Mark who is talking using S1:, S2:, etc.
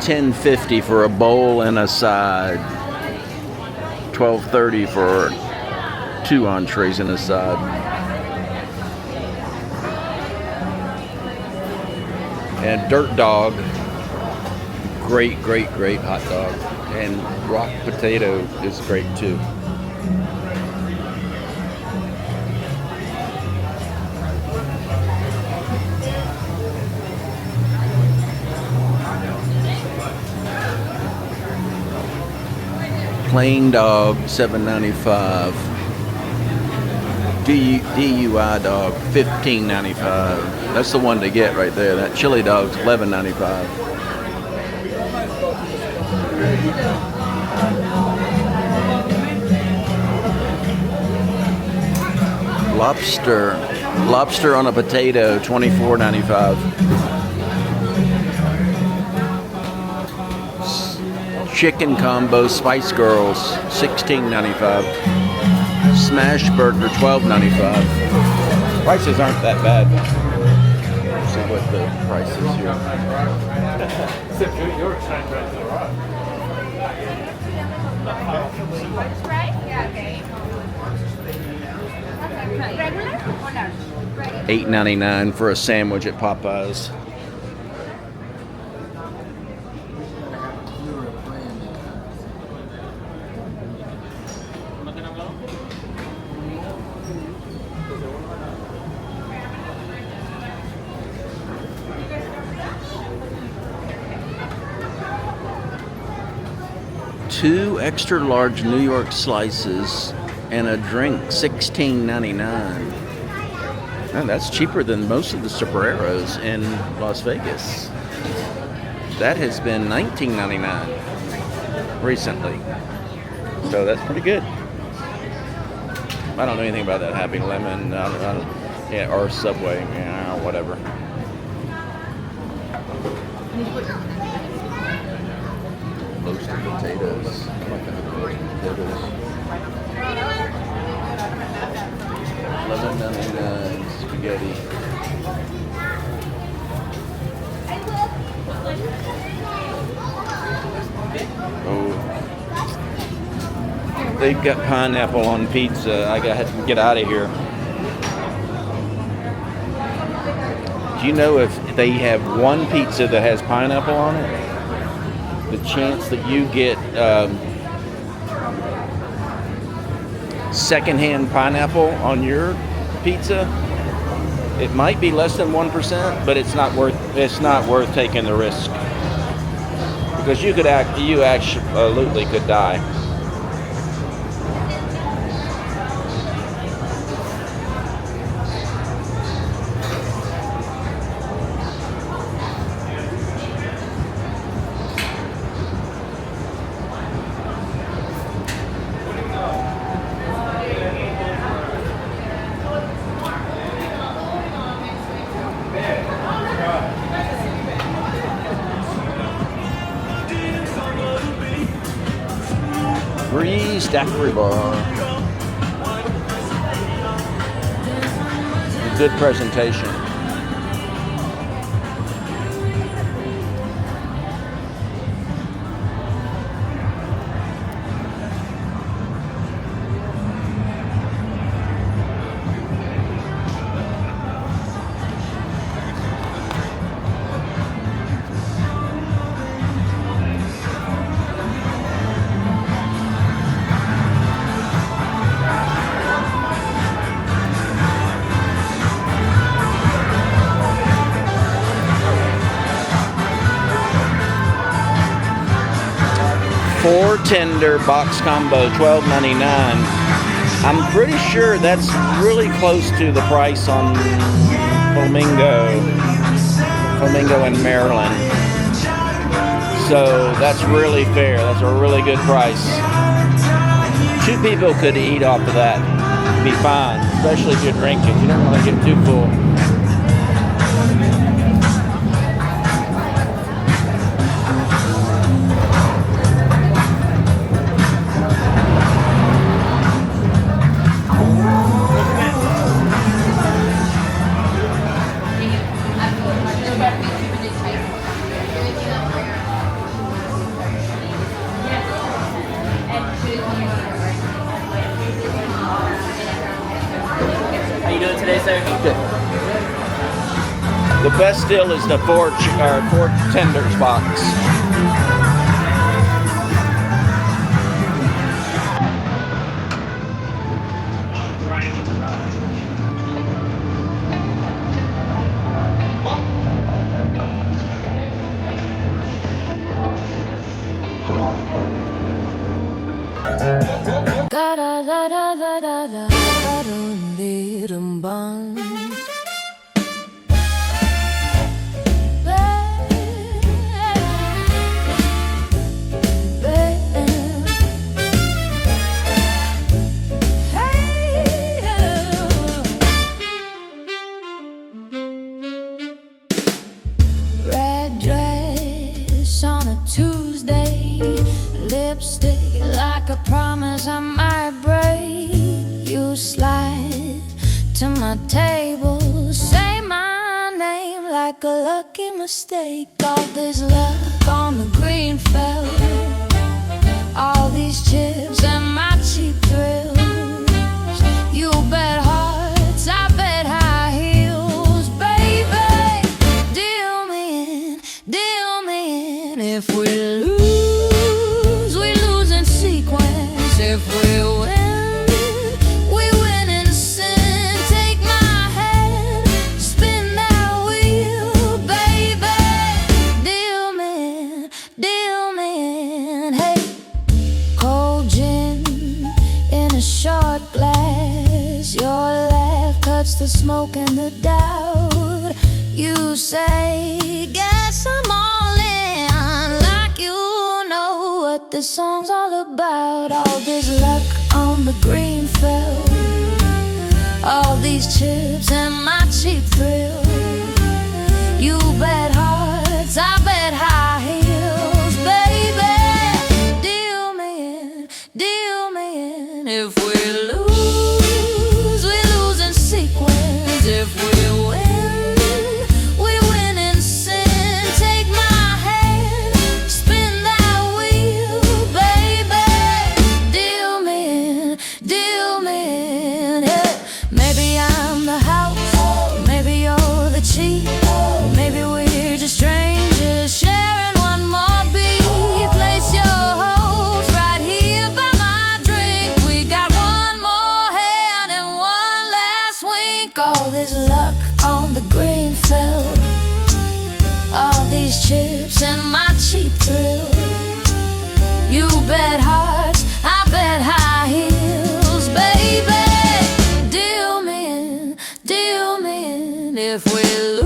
S1: $10.50 for a bowl and a side. $12.30 for 2 entrees and a side. And Dirt Dog, great hot dog. And Rock Potato is great too. Plain Dog, $7.95. DUI Dog, $15.95. That's the one to get right there. That Chili Dog's $11.95. Lobster on a potato, $24.95. Chicken combo Spice Girls, $16.95. Smash Burger, $12.95. Prices aren't that bad. Let's see what the price is here. $8.99 for a sandwich at Popeyes. Two extra large New York slices and a drink, $16.99. Man, that's cheaper than most of the sombreros in Las Vegas. That has been $19.99 recently. So that's pretty good. I don't know anything about that Happy Lemon yeah, or Subway, yeah, or whatever. Roasted potatoes. $11.99 spaghetti. Oh, they've got pineapple on pizza. I got to get out of here. Do you know if they have one pizza that has pineapple on it? The chance that you get secondhand pineapple on your pizza, it might be less than 1%, but it's not worth taking the risk, because you absolutely could die. Daiquiri bar. Good presentation. Four tender box combo, $12.99. I'm pretty sure that's really close to the price on Flamingo in Maryland. So that's really fair. That's a really good price. 2 people could eat off of that. Be fine, especially if you're drinking. You don't want to get too full.
S2: sir.
S1: Okay. The best deal is the four tenders box.
S3: Red dress on a Tuesday, lipstick like a promise I might break. You slide to my table, say my name like a lucky mistake. All this luck on the green felt, all these chips and my cheap thrills. You bet hearts, I bet high heels, baby. Deal me in. If we lose, we lose in sequence. If we win, we win in sin. Take my hand, spin that wheel, baby. Deal me in. Hey, cold gin in a short glass. Your laugh cuts the smoke and the doubt. You say, guess I'm all in, like you know what this song's all about. All this luck on the green felt, all these chips and my cheap thrills. You bet hearts, I bet high heels, baby. Deal me in. If we lose, we lose in sequence. If we win, we win in sin. Take my hand, spin that wheel, baby. Deal me in. Yeah. Maybe I'm the house, maybe you're the cheat. Maybe we're just strangers sharing one more beat. Place your hopes right here by my drink. We got one more hand and one last wink. All this luck on the green felt, all these chips and my cheap thrill. You bet hearts, I bet high heels, baby. Deal me in. If we lose,